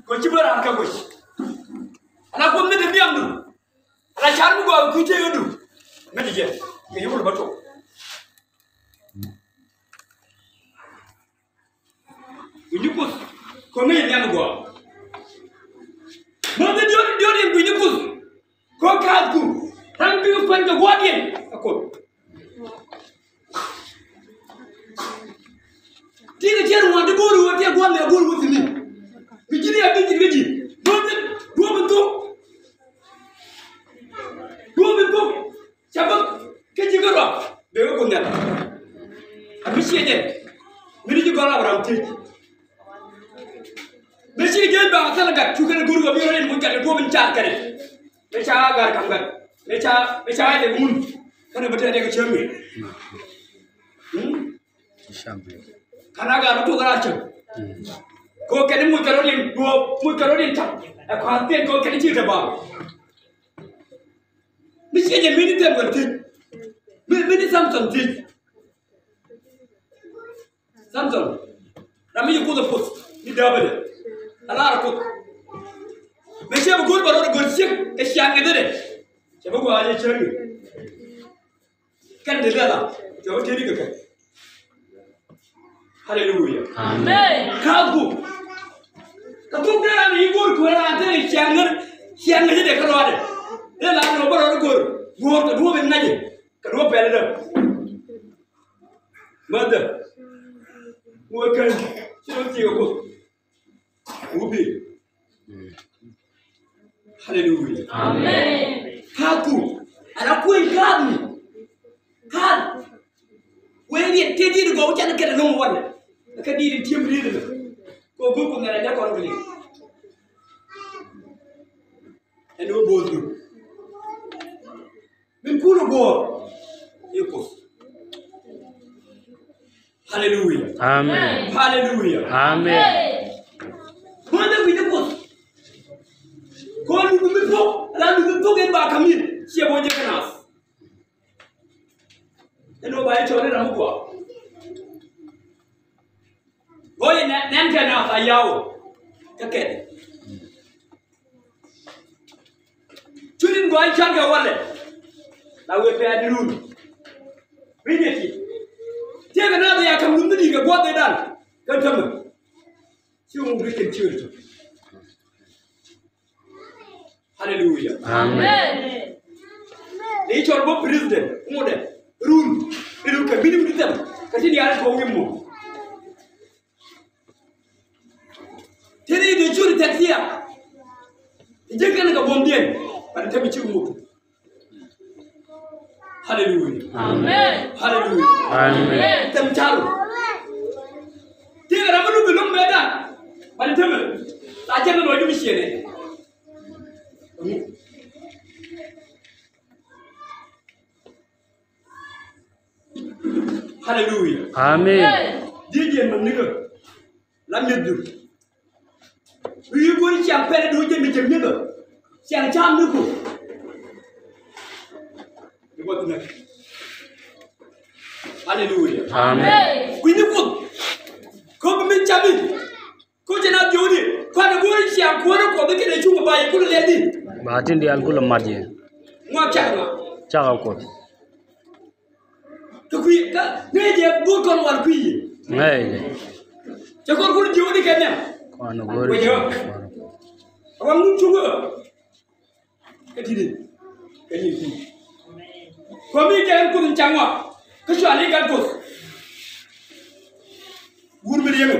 ko ci bara ka ko ana ko me de biam du ana char bu go ku te du me de je ke yul bato Bunyukus ko me nyam go mo de diori bunyukus ko ka ku tan bi ko nga wodien ko Tira jeru wa de goru wa te golle goru wuti ni bi jini ya bi jini do to chaba ke ji garo be ko net abi siete mi ji garo abram ti be si ge ba sala ga tu gana goru wa bi ren mun ka do mun char kare be cha gar kam gar be cha de mun kana bata de ko chemi champion Karena gak itu keracun. Kau kena mukarodin tak. Aku hati kau kena cerita bang. Mesti aja mini tu berarti. Mini Samsung tu. Samsung. Kami juga tu pun. Ni double. Alar aku. Mesti aku gol baru gol siap. Kesian gitu deh. Siapa gua aja cari. Kan dia lah. Jauh jadi ke kan. Hallelujah. Amen. Kagu. Kagu dia ni gol gol ada ni siang ni dek kalau ada. Dia lah nombor orang gol kedua benar je. Kedua pelada. Mana? Bukan. Siapa tiga gol? Ubi. Hallelujah. Amen. Kagu. Anak kuih kagu. Kan. Wewe tedi go chana kera no wana. Ka di tim ri ri. Ko go ko ngara da ko ngli. Eno bozu. Min kulo go. Yeko. Hallelujah. Amen. Hallelujah. Amen. Mana wi ko. Ko lu mi po, la lu mi po gen ba kamin. Sia bo je kanas. Eno ba chole na mugwa. Boye nemke na fa yawo. Kake. Tulin go ai changa wale. La we pe adirun. Bideti. Tega na da ya kam lumdi ga gwa dan. Kan tamu. Ci mu brikin church. Hallelujah. Amen. Ni chorbo president. Ngode. Rule. Ilu ka minimum ditam. Kasi ni ala ko wimmo. Teri de juri taxia. Jekan ka bombien. Pada tabi chumu. Hallelujah. Amen. Hallelujah. Amen. Tam chalu. Tega ramanu bilum beda. Pada tabi. Aja no wajib siene. Hallelujah. Amen. Didier maniga. La medu. Uyu gori chiang pere do je mi jem niga. Chiang cham nuko. Ni botu nak. Hallelujah. Amen. Kuini ko. Ko mi chami. Ko jena jodi. Ko na gori chiang ko na ko be kene chunga ba ko le di. Batin di alkul marje. Ngwa changa. Chaga ko. Tukui ka ne je bu kon war kui. Ngai. Chakor ko jodi kene. Ko no gori. Awang mun chunga. Ketidi. Keni ku. Ko mi je ko changwa. Ko chali kan ko. Gurbe yeme.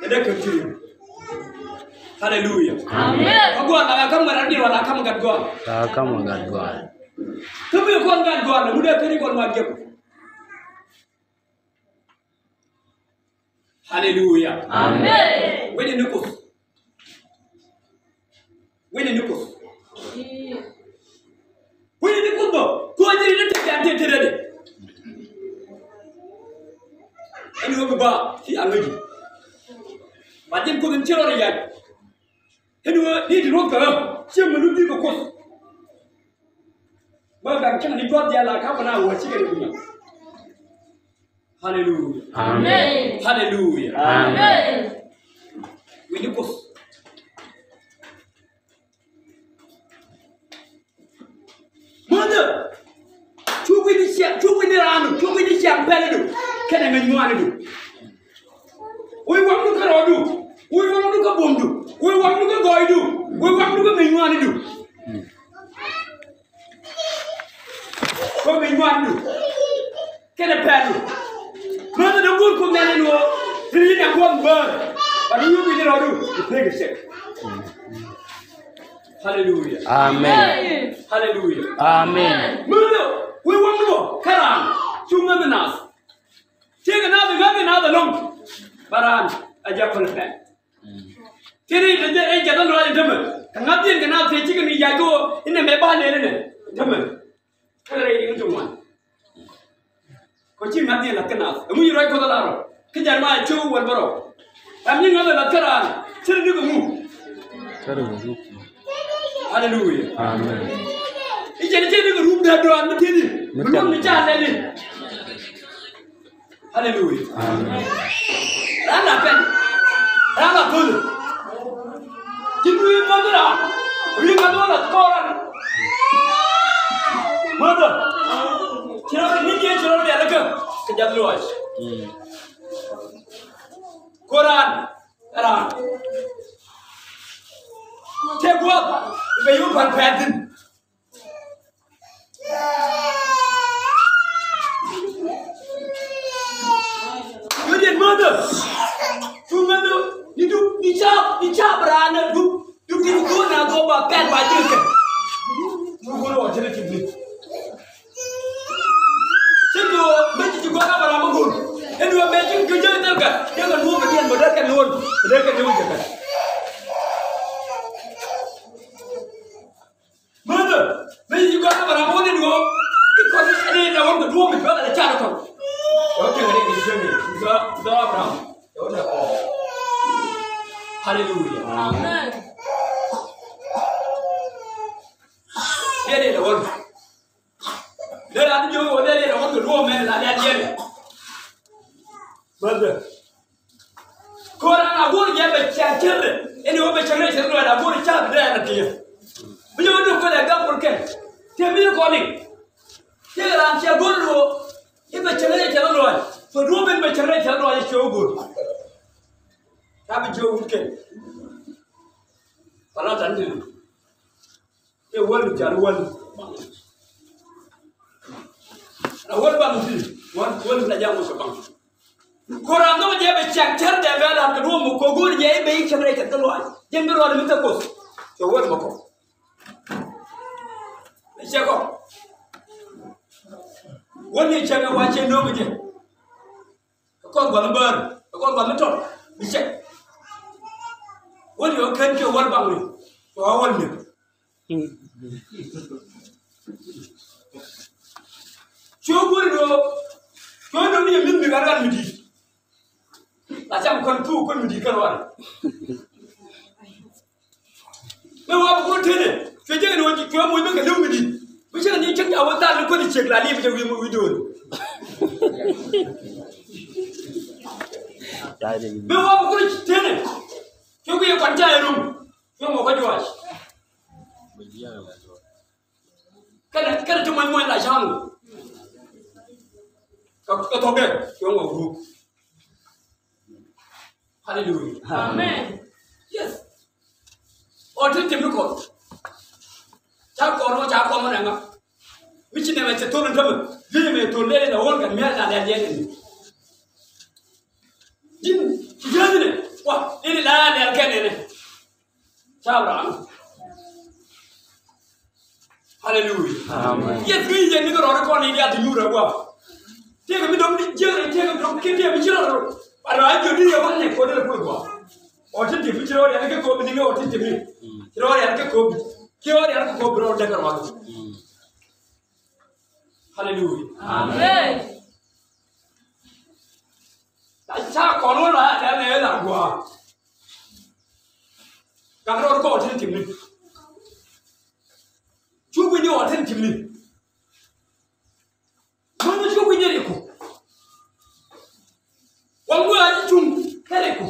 Ada ketidi. Hallelujah. Amen. Agwa ala kam maradi wala kam gadwa. Ta kama gadwa. Tapi ko gadwa na muda kani ko ma jep. Hallelujah. Amen. Wene nuko. Wene nuko. Wene nuko do. Ko ajiri ne te tere. Ani ko ba ti angaji. Batin ko den chero ya. Henua ni di roka. Sia menubi ko kos. Ba ga kan ni god ya la ka bana wa ci ga dunya. Hallelujah. Amen. Hallelujah. Amen. Wene nuko. kene ngi ngwani du we wam du karo du we wam du ka bom du we wam du ka goy du we wam du ka ngi ngwani du ko ngi ngwani du kene pedu mana da gol ko ngani no tri na ko bar but you be there do take a step hallelujah Amen. hallelujah Amen. mana we wam du karam chunga nas Tiga na the long baran aja kolpen. Tiri de jadan lo aja temen. Ngapin kena feci kena jago ini mebah ne temen. Kare ini cuma. Kau cina dia nak kenal. Kamu yurai kau tahu. Kejar mai cu wal baro. Kami ngada nak keran. Ciri ni kamu. Hallelujah. Amen. Ijadi ni room dah doan mati ni. Belum ni jalan ni. Hallelujah. Amen. Rana pen. Rana pun. Jinui madra. Wi madra koran. Madra. Kira ni dia kira dia lagi. Kejap luas. Koran. Koran. Teguap. Bayu panpadin. Mother, you mother, you chop brand, you didn't go now go about bad by you. You go to watch it. So, make you go up around a good. And you are making good. You're going to move again, but that can load. They can do it. Mother, when you go up around one and go, because it's any one the woman, brother, the child. Okay, the Abraham. Hallelujah. Amen. There is the one. There are you, there is one the woman like that. Mother. Koran, I won't get a child. Any of the generation, I won't child there at you. But you don't put a gun for tell me calling. Tell her I'm good. If a challenge cannot run, so do a challenge cannot run, it's so good. Have a joke, okay? But not until you want to tell one. A word bounty, one the young was about. Corando, you have a check, tell them well after room, go good, yea, being generated the one. Then the road with the coast. So what more? Let's go. One day, check watching nobody. A call on a bird, a call on the top. We check. What you can't do one boundary. So I want you. So good, go to me a minute around with you. That's how come to come with you. No, I'm going to tell you. So you know what you come with a little bit. We should need to check our time to check la live we do. No, I'm going to tell you. You be a quantity room. You know what you watch. Can I do my mind like Shango? Hallelujah. Amen. Yes. Or did you look? Chako mana which never said to them, Jimmy to lay the one can melt at the end. Jim, what? Any land and cannon. Chabram. Hallelujah. Amen. Yes, we didn't go on India to Europe. Take a bit of the jail, take a drop, kill him, but I could do one thing for the football. Or did you put your own and go with the old to me? Your own go. Hallelujah. Amen. That's how Corona and the other one. Can't go attentively. You will know attentively. When you will know, one word to Carico.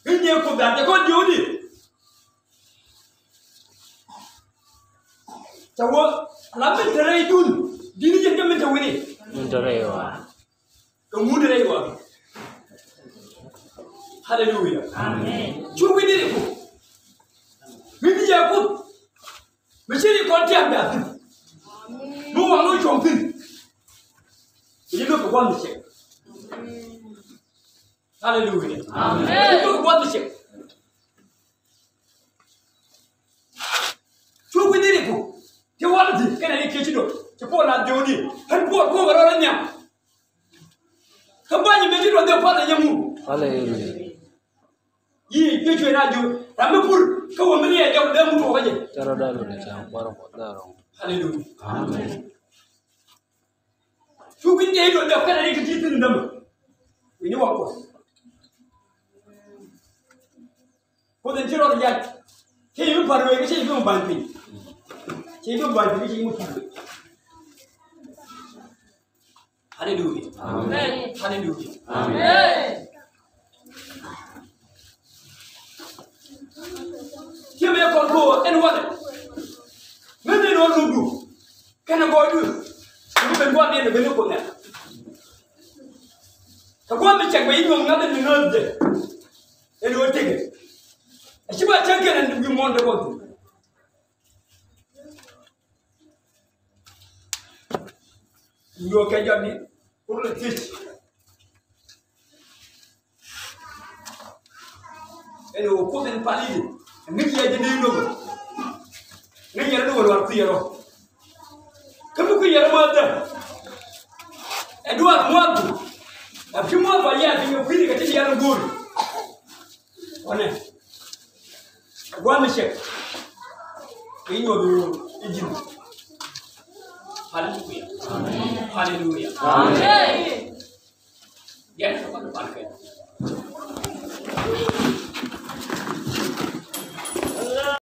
When you come back, you're going to do it. So what? Lamin terai dun, dini jangan minta wini. Muntarewa. Kamuderewa. Hallelujah. Amen. Chuwi did it. Maybe you put machine content that. No one knows something. You look at one ship. Hallelujah. Amen. You look at one ship. Chuwi did it. You want to get any kitchen to pull out the only and pour over on them. Come on, you make it on the part of your move. Hallelujah. Ye get you and you. Ramapur, come on, many of them move away. Hallelujah. Amen. Who will get on the penalty to keep in them? We know what was. For the children yet, can you put away? She don't buy me. She don't buy me. She won't. Hallelujah. Amen. Hallelujah. Amen. Give me a control and what? Maybe no do. Can I go do? You can go in the window now. The woman check me, you know nothing to know there. And you will take it. She might check it and we want to go to. You okay, Johnny? Put the fish. And you will put in Palili. And maybe I didn't know. Maybe I know what we are. Come to your mother. And do not want to. A few more by years, you will feel like a young good. One ship. In your engine. Hallelujah. Hallelujah. Amen. Yes, I want to